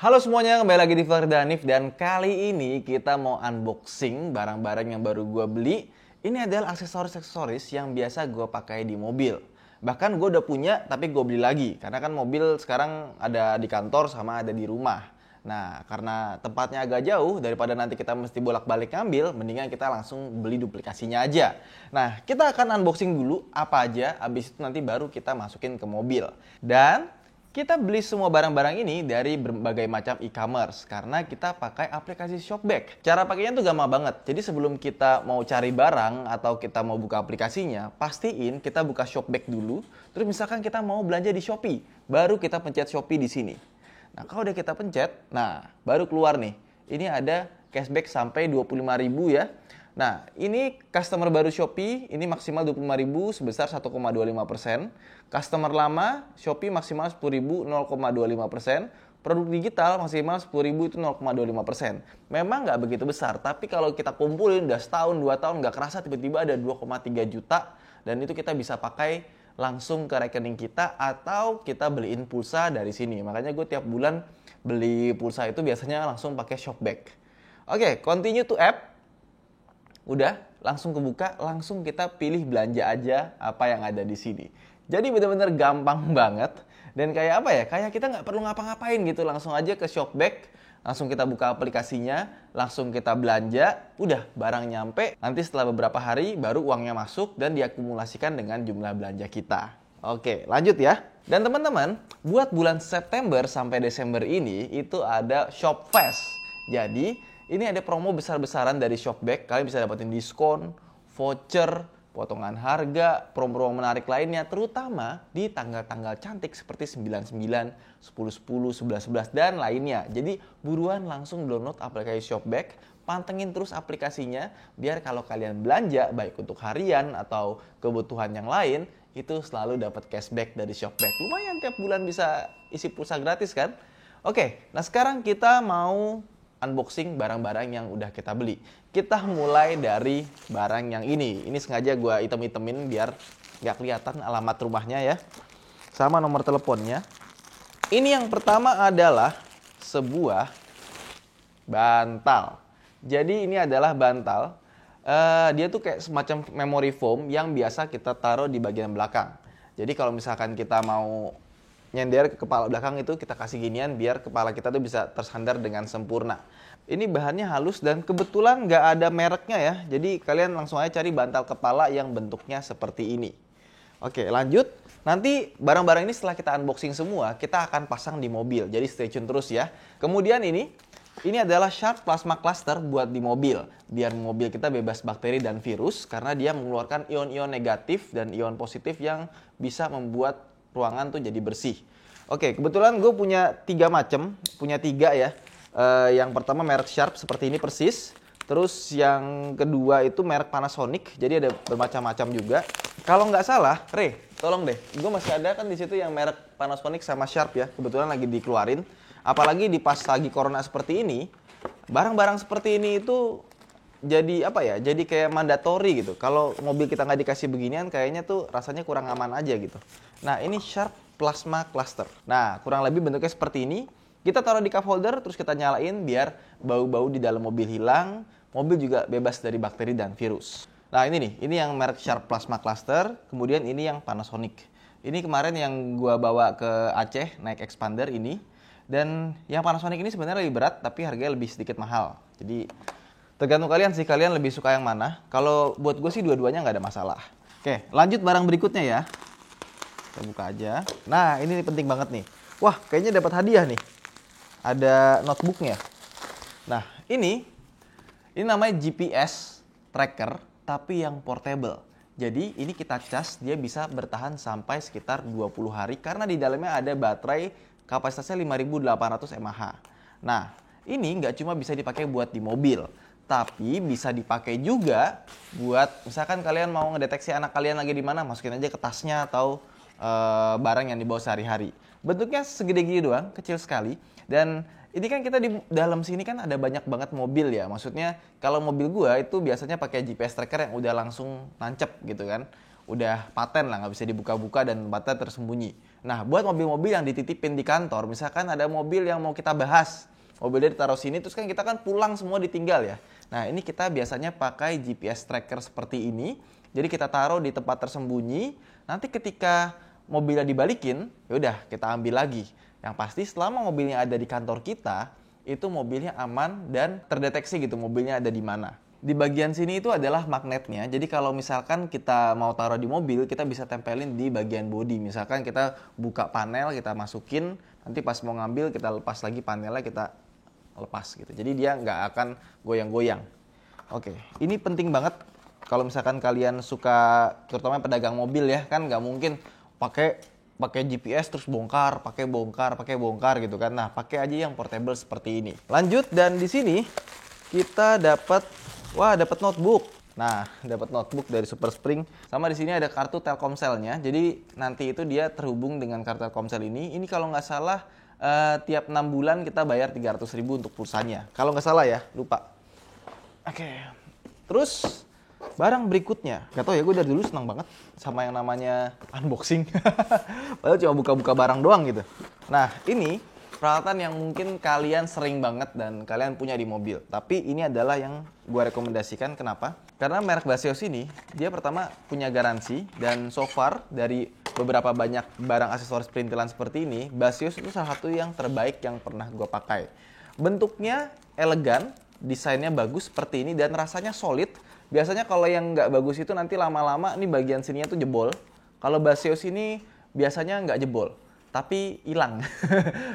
Halo semuanya, kembali lagi di Vlog Danif dan kali ini kita mau unboxing barang-barang yang baru gue beli. Ini adalah aksesoris-aksesoris yang biasa gue pakai di mobil. Bahkan gue udah punya tapi gue beli lagi karena kan mobil sekarang ada di kantor sama ada di rumah. Nah, karena tempatnya agak jauh daripada nanti kita mesti bolak-balik ngambil, mendingan kita langsung beli duplikasinya aja. Nah, kita akan unboxing dulu apa aja, habis itu nanti baru kita masukin ke mobil. Dan kita beli semua barang-barang ini dari berbagai macam e-commerce karena kita pakai aplikasi Shopback. Cara pakainya tuh gampang banget. Jadi sebelum kita mau cari barang atau kita mau buka aplikasinya, pastiin kita buka Shopback dulu. Terus misalkan kita mau belanja di Shopee, baru kita pencet Shopee di sini. Nah, kalau udah kita pencet, nah baru keluar nih. Ini ada cashback sampai 25.000 ya. Nah, ini customer baru Shopee, ini maksimal 25.000 sebesar 1,25%. Customer lama Shopee maksimal 10.000 0,25%. Produk digital maksimal 10.000 itu 0,25%. Memang nggak begitu besar, tapi kalau kita kumpulin udah setahun, 2 tahun nggak kerasa tiba-tiba ada 2,3 juta. Dan itu kita bisa pakai langsung ke rekening kita atau kita beliin pulsa dari sini. Makanya gue tiap bulan beli pulsa itu biasanya langsung pakai Shopback. Oke, continue to app. Udah, langsung kebuka, langsung kita pilih belanja aja apa yang ada di sini. Jadi benar-benar gampang banget. Dan kayak apa ya, kayak kita nggak perlu ngapa-ngapain gitu. Langsung aja ke Shopback, langsung kita buka aplikasinya, langsung kita belanja, udah barang nyampe. Nanti setelah beberapa hari baru uangnya masuk dan diakumulasikan dengan jumlah belanja kita. Oke, lanjut ya. Dan teman-teman, buat bulan September sampai Desember ini itu ada Shopfest. Jadi ini ada promo besar-besaran dari Shopback. Kalian bisa dapetin diskon, voucher, potongan harga, promo-promo menarik lainnya. Terutama di tanggal-tanggal cantik seperti 99, 10-10, 11-11, dan lainnya. Jadi buruan langsung download aplikasi Shopback. Pantengin terus aplikasinya. Biar kalau kalian belanja, baik untuk harian atau kebutuhan yang lain, itu selalu dapat cashback dari Shopback. Lumayan tiap bulan bisa isi pulsa gratis kan? Oke, nah sekarang kita mau unboxing barang-barang yang udah kita beli. Kita mulai dari barang yang ini. Ini sengaja gue item-itemin biar nggak kelihatan alamat rumahnya ya. Sama nomor teleponnya. Ini yang pertama adalah sebuah bantal. Jadi ini adalah bantal. Dia tuh kayak semacam memory foam yang biasa kita taruh di bagian belakang. Jadi kalau misalkan kita mau nyender ke kepala belakang itu kita kasih ginian biar kepala kita tuh bisa tersandar dengan sempurna. Ini bahannya halus dan kebetulan nggak ada mereknya ya. Jadi kalian langsung aja cari bantal kepala yang bentuknya seperti ini. Oke, lanjut. Nanti barang-barang ini setelah kita unboxing semua, kita akan pasang di mobil. Jadi stay tune terus ya. Kemudian ini adalah Sharp Plasma Cluster buat di mobil. Biar mobil kita bebas bakteri dan virus karena dia mengeluarkan ion-ion negatif dan ion positif yang bisa membuat ruangan tuh jadi bersih. Oke, kebetulan gue punya 3 macam, punya 3 ya. Yang pertama merek Sharp seperti ini persis. Terus yang kedua itu merek Panasonic, jadi ada bermacam-macam juga. Kalau nggak salah, tolong deh, gue masih ada kan di situ yang merek Panasonic sama Sharp ya. Kebetulan lagi dikeluarin. Apalagi di pas lagi corona seperti ini, barang-barang seperti ini itu jadi apa ya? Jadi kayak mandatory gitu. Kalau mobil kita nggak dikasih beginian, kayaknya tuh rasanya kurang aman aja gitu. Nah, ini Sharp Plasma Cluster. Nah, kurang lebih bentuknya seperti ini. Kita taruh di cup holder, terus kita nyalain biar bau-bau di dalam mobil hilang. Mobil juga bebas dari bakteri dan virus. Nah, ini nih. Ini yang merek Sharp Plasma Cluster. Kemudian ini yang Panasonic. Ini kemarin yang gua bawa ke Aceh, naik expander ini. Dan yang Panasonic ini sebenarnya lebih berat, tapi harganya lebih sedikit mahal. Jadi tergantung kalian sih, kalian lebih suka yang mana. Kalau buat gue sih dua-duanya nggak ada masalah. Oke, lanjut barang berikutnya ya. Kita buka aja. Nah, ini penting banget nih. Wah, kayaknya dapat hadiah nih. Ada notebooknya. Nah, ini namanya GPS tracker, tapi yang portable. Jadi, ini kita cas, dia bisa bertahan sampai sekitar 20 hari. Karena di dalamnya ada baterai kapasitasnya 5.800 mAh. Nah, ini nggak cuma bisa dipakai buat di mobil, tapi bisa dipakai juga buat misalkan kalian mau ngedeteksi anak kalian lagi di mana, masukin aja ke tasnya atau barang yang dibawa sehari-hari. Bentuknya segede gini doang, kecil sekali. Dan ini kan kita di dalam sini kan ada banyak banget mobil ya. Maksudnya kalau mobil gua itu biasanya pakai GPS tracker yang udah langsung nancep gitu kan. Udah paten lah, nggak bisa dibuka-buka dan tempatnya tersembunyi. Nah, buat mobil-mobil yang dititipin di kantor, misalkan ada mobil yang mau kita bahas, mobilnya ditaruh sini, terus kan kita kan pulang semua ditinggal ya. Nah, ini kita biasanya pakai GPS tracker seperti ini. Jadi kita taruh di tempat tersembunyi, nanti ketika mobilnya dibalikin, yaudah kita ambil lagi. Yang pasti selama mobilnya ada di kantor kita, itu mobilnya aman dan terdeteksi gitu mobilnya ada di mana. Di bagian sini itu adalah magnetnya. Jadi kalau misalkan kita mau taruh di mobil, kita bisa tempelin di bagian bodi. Misalkan kita buka panel, kita masukin, nanti pas mau ngambil kita lepas lagi panelnya, kita lepas gitu. Jadi dia nggak akan goyang-goyang. Oke, ini penting banget kalau misalkan kalian suka, terutama pedagang mobil ya, kan nggak mungkin pakai GPS terus bongkar gitu kan. Nah, pakai aja yang portable seperti ini. Lanjut, dan di sini kita dapat notebook. Nah, dapat notebook dari Super Spring. Sama di sini ada kartu Telkomselnya. Jadi nanti itu dia terhubung dengan kartu Telkomsel ini. Ini kalau nggak salah tiap 6 bulan kita bayar 300.000 untuk pulsanya. Kalau nggak salah ya, lupa. Oke. Terus barang berikutnya. Gak tau ya, gue dari dulu senang banget sama yang namanya unboxing. Padahal cuma buka-buka barang doang gitu. Nah, ini peralatan yang mungkin kalian sering banget dan kalian punya di mobil. Tapi ini adalah yang gue rekomendasikan. Kenapa? Karena merek Baseos ini, dia pertama punya garansi. Dan so far, dari beberapa banyak barang aksesoris perintilan seperti ini, Baseos itu salah satu yang terbaik yang pernah gue pakai. Bentuknya elegan, desainnya bagus seperti ini, dan rasanya solid. Biasanya kalau yang nggak bagus itu nanti lama-lama nih bagian sininya tuh jebol. Kalau Baseos ini biasanya nggak jebol, tapi hilang.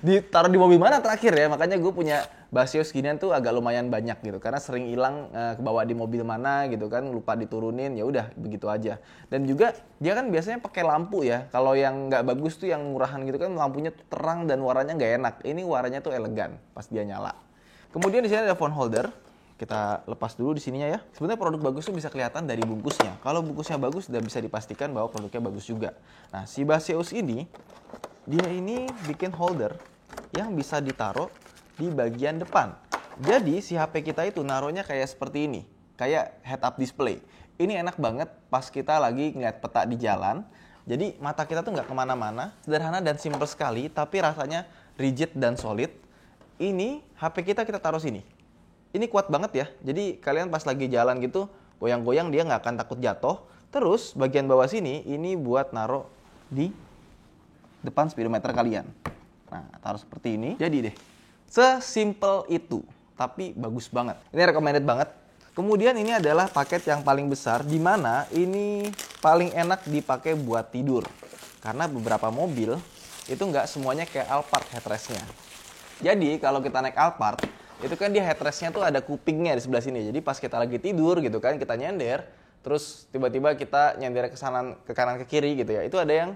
Ditaruh di mobil mana terakhir ya, makanya gue punya Baseos ginian tuh agak lumayan banyak gitu, karena sering hilang kebawa di mobil mana gitu kan, lupa diturunin, ya udah begitu aja. Dan juga dia kan biasanya pakai lampu ya, kalau yang nggak bagus tuh yang murahan gitu kan lampunya tuh terang dan warnanya nggak enak. Ini warnanya tuh elegan pas dia nyala. Kemudian di sini ada phone holder. Kita lepas dulu di sininya ya. Sebenarnya produk bagus itu bisa kelihatan dari bungkusnya. Kalau bungkusnya bagus, sudah bisa dipastikan bahwa produknya bagus juga. Nah, si Baseos ini, dia ini bikin holder yang bisa ditaruh di bagian depan. Jadi, si HP kita itu naruhnya kayak seperti ini. Kayak head-up display. Ini enak banget pas kita lagi ngeliat peta di jalan. Jadi, mata kita tuh nggak kemana-mana. Sederhana dan simple sekali, tapi rasanya rigid dan solid. Ini, HP kita taruh sini. Ini kuat banget ya, jadi kalian pas lagi jalan gitu, goyang-goyang dia nggak akan takut jatuh. Terus bagian bawah sini, ini buat naruh di depan speedometer kalian. Nah, taruh seperti ini, jadi deh. Sesimpel itu, tapi bagus banget. Ini recommended banget. Kemudian ini adalah paket yang paling besar, di mana ini paling enak dipakai buat tidur. Karena beberapa mobil, itu nggak semuanya kayak Alphard headrestnya. Jadi kalau kita naik Alphard, itu kan dia headrestnya tuh ada kupingnya di sebelah sini. Jadi pas kita lagi tidur gitu kan, kita nyender, terus tiba-tiba kita nyender ke kanan ke kiri gitu ya. Itu ada yang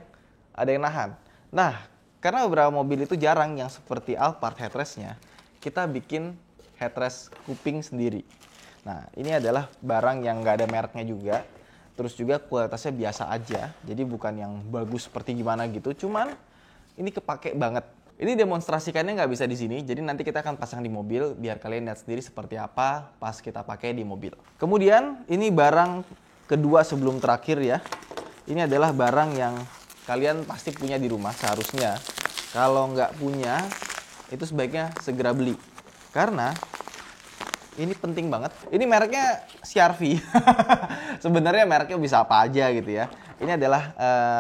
nahan. Nah, karena beberapa mobil itu jarang yang seperti Alphard headrestnya, kita bikin headrest kuping sendiri. Nah, ini adalah barang yang nggak ada mereknya juga. Terus juga kualitasnya biasa aja. Jadi bukan yang bagus seperti gimana gitu. Cuman ini kepake banget. Ini demonstrasikannya nggak bisa di sini, jadi nanti kita akan pasang di mobil biar kalian lihat sendiri seperti apa pas kita pakai di mobil. Kemudian ini barang kedua sebelum terakhir ya. Ini adalah barang yang kalian pasti punya di rumah seharusnya. Kalau nggak punya, itu sebaiknya segera beli. Karena ini penting banget. Ini mereknya CR-V. Sebenarnya mereknya bisa apa aja gitu ya. Ini adalah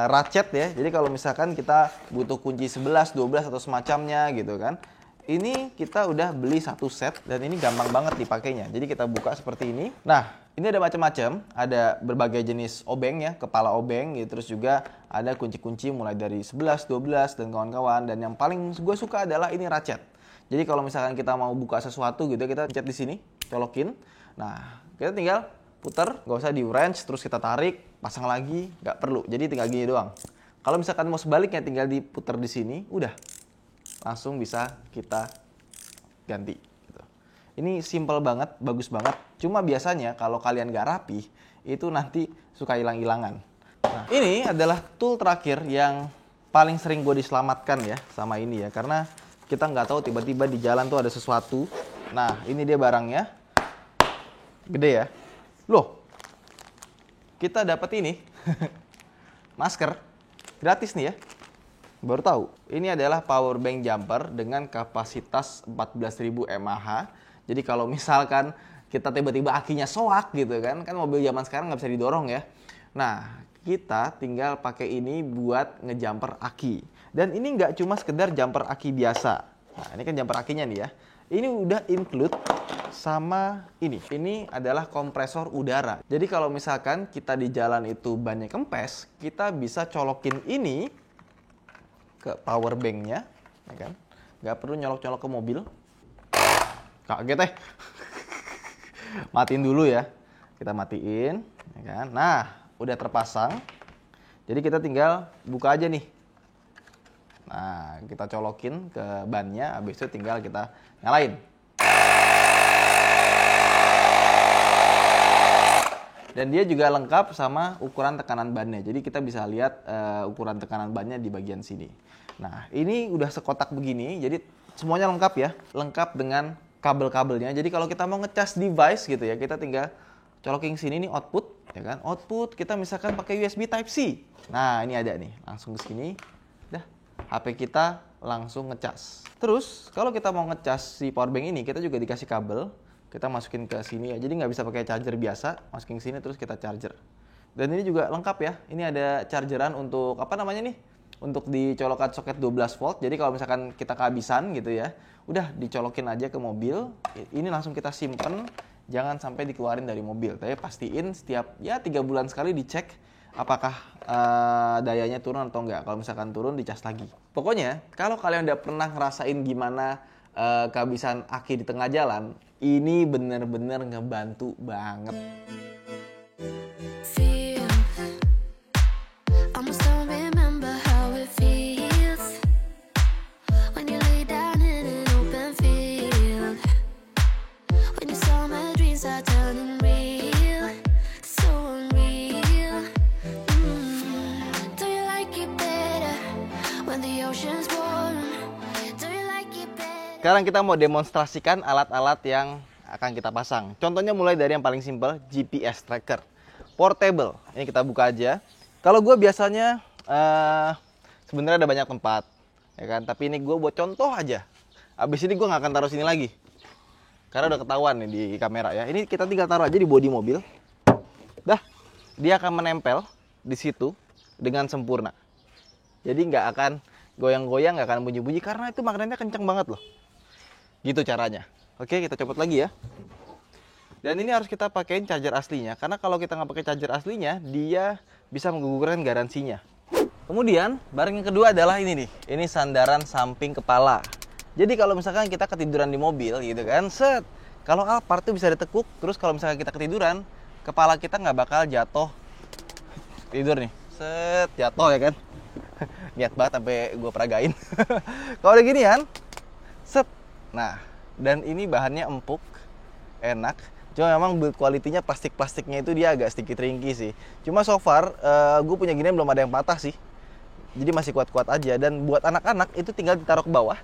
ratchet ya. Jadi kalau misalkan kita butuh kunci 11, 12 atau semacamnya gitu kan. Ini kita udah beli satu set dan ini gampang banget dipakainya. Jadi kita buka seperti ini. Nah, ini ada macam-macam. Ada berbagai jenis obeng ya, kepala obeng gitu. Terus juga ada kunci-kunci mulai dari 11, 12 dan kawan-kawan. Dan yang paling gue suka adalah ini ratchet. Jadi kalau misalkan kita mau buka sesuatu gitu, kita pencet di sini, colokin. Nah, kita tinggal putar, nggak usah di wrench, terus kita tarik, pasang lagi, nggak perlu. Jadi tinggal gini doang. Kalau misalkan mau sebaliknya, tinggal diputar di sini, udah langsung bisa kita ganti. Gitu. Ini simple banget, bagus banget. Cuma biasanya kalau kalian nggak rapi, itu nanti suka hilang-hilangan. Nah, ini adalah tool terakhir yang paling sering gue diselamatkan ya sama ini ya, karena kita nggak tahu tiba-tiba di jalan tuh ada sesuatu. Nah, ini dia barangnya. Gede ya. Loh, kita dapat ini. Masker. Gratis nih ya. Baru tahu. Ini adalah power bank jumper dengan kapasitas 14.000 mAh. Jadi kalau misalkan kita tiba-tiba akinya soak gitu kan mobil zaman sekarang nggak bisa didorong ya. Nah, kita tinggal pakai ini buat ngejumper aki. Dan ini nggak cuma sekedar jumper aki biasa. Nah, ini kan jumper akinya nih ya. Ini udah include sama ini. Ini adalah kompresor udara. Jadi kalau misalkan kita di jalan itu bannya kempes, kita bisa colokin ini ke power banknya, ya kan? Nggak perlu nyolok-nyolok ke mobil. Kaget teh. Matiin dulu ya. Kita matiin, ya kan? Nah, udah terpasang. Jadi kita tinggal buka aja nih. Nah, kita colokin ke bannya, habis itu tinggal kita nyalain. Dan dia juga lengkap sama ukuran tekanan bannya. Jadi kita bisa lihat ukuran tekanan bannya di bagian sini. Nah, ini udah sekotak begini. Jadi semuanya lengkap ya. Lengkap dengan kabel-kabelnya. Jadi kalau kita mau ngecas device gitu ya, kita tinggal colokin sini nih output, ya kan? Output kita misalkan pakai USB Type C. Nah, ini ada nih. Langsung ke sini. Dah, HP kita langsung ngecas. Terus, kalau kita mau ngecas si powerbank ini, kita juga dikasih kabel. Kita masukin ke sini ya. Jadi nggak bisa pakai charger biasa. Masukin ke sini terus kita charger. Dan ini juga lengkap ya. Ini ada chargeran untuk apa namanya nih? Untuk dicolokan soket 12 volt. Jadi kalau misalkan kita kehabisan gitu ya, udah dicolokin aja ke mobil. Ini langsung kita simpen, jangan sampai dikeluarin dari mobil. Tapi pastiin setiap ya 3 bulan sekali dicek apakah dayanya turun atau enggak. Kalau misalkan turun dicas lagi. Pokoknya kalau kalian udah pernah ngerasain gimana kehabisan aki di tengah jalan, ini bener-bener ngebantu banget. Sekarang kita mau demonstrasikan alat-alat yang akan kita pasang. Contohnya mulai dari yang paling simpel, GPS tracker. Portable. Ini kita buka aja. Kalau gue biasanya sebenarnya ada banyak tempat, ya kan? Tapi ini gue buat contoh aja. Abis ini gue nggak akan taruh sini lagi, karena udah ketahuan nih di kamera ya. Ini kita tinggal taruh aja di bodi mobil. Dah, dia akan menempel di situ dengan sempurna. Jadi nggak akan goyang-goyang, nggak akan bunyi-bunyi karena itu magnetnya kencang banget loh. Gitu caranya. Oke, kita copot lagi ya. Dan ini harus kita pakein charger aslinya, karena kalau kita nggak pakai charger aslinya, dia bisa menggugurkan garansinya. Kemudian, barang yang kedua adalah ini nih. Ini sandaran samping kepala. Jadi kalau misalkan kita ketiduran di mobil gitu kan, set. Kalau Alphard tuh bisa ditekuk, terus kalau misalkan kita ketiduran, kepala kita nggak bakal jatuh. Tidur nih, set, jatuh ya kan. Niat banget sampai gue peragain. Kalau udah ginian, set. Nah, dan ini bahannya empuk, enak. Cuma memang build quality-nya plastik-plastiknya itu dia agak sedikit ringkih sih. Cuma so far, gue punya ginian belum ada yang patah sih. Jadi masih kuat-kuat aja. Dan buat anak-anak itu tinggal ditaruh ke bawah.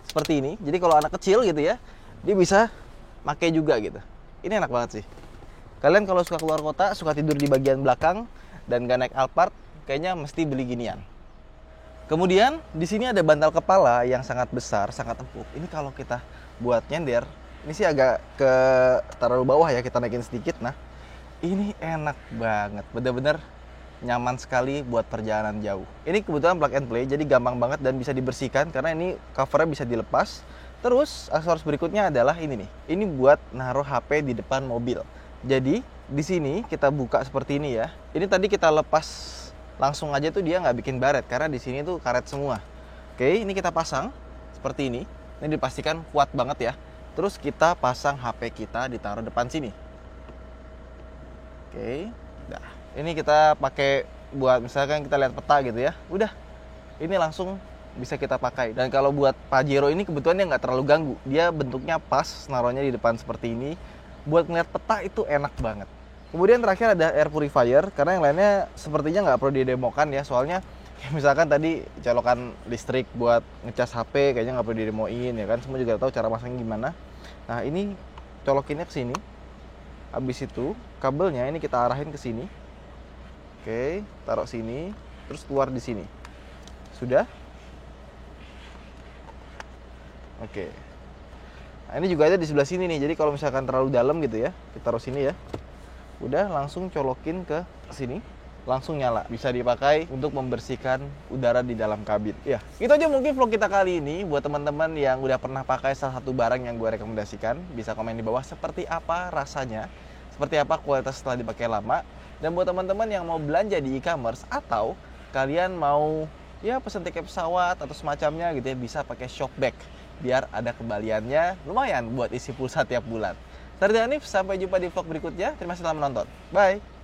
Seperti ini. Jadi kalau anak kecil gitu ya, dia bisa pakai juga gitu. Ini enak banget sih. Kalian kalau suka keluar kota, suka tidur di bagian belakang, dan gak naik Alphard, kayaknya mesti beli ginian. Kemudian di sini ada bantal kepala yang sangat besar, sangat empuk. Ini kalau kita buat nyender, ini sih agak ke taruh bawah ya, kita naikin sedikit. Nah, ini enak banget, bener-bener nyaman sekali buat perjalanan jauh. Ini kebetulan plug and play, jadi gampang banget dan bisa dibersihkan karena ini covernya bisa dilepas. Terus aksesoris berikutnya adalah ini nih. Ini buat naruh HP di depan mobil. Jadi di sini kita buka seperti ini ya. Ini tadi kita lepas langsung aja tuh dia nggak bikin baret karena di sini tuh karet semua. Oke, ini kita pasang seperti ini. Ini dipastikan kuat banget ya. Terus kita pasang HP kita ditaruh depan sini. Oke, dah. Ini kita pakai buat misalkan kita lihat peta gitu ya. Udah, ini langsung bisa kita pakai. Dan kalau buat Pajero ini kebetulan dia nggak terlalu ganggu. Dia bentuknya pas, naruhnya di depan seperti ini. Buat ngeliat peta itu enak banget. Kemudian terakhir ada air purifier, karena yang lainnya sepertinya nggak perlu didemokan ya, soalnya misalkan tadi colokan listrik buat ngecas HP kayaknya nggak perlu didemoin ya kan, semua juga tahu cara masangnya gimana. Nah ini colokinnya ke sini, habis itu kabelnya ini kita arahin ke sini, oke, taruh sini, terus keluar di sini, Sudah? Oke. Nah, ini juga ada di sebelah sini nih. Jadi kalau misalkan terlalu dalam gitu ya, kita taruh sini ya. Udah langsung colokin ke sini. Langsung nyala. Bisa dipakai untuk membersihkan udara di dalam kabin. Ya, itu aja mungkin vlog kita kali ini. Buat teman-teman yang udah pernah pakai salah satu barang yang gue rekomendasikan, bisa komen di bawah seperti apa rasanya, seperti apa kualitas setelah dipakai lama. Dan buat teman-teman yang mau belanja di e-commerce atau kalian mau ya pesen tiket pesawat atau semacamnya gitu ya, bisa pakai Shopback biar ada kembaliannya lumayan buat isi pulsa tiap bulan. Saya Hanif, sampai jumpa di vlog berikutnya. Terima kasih telah menonton. Bye.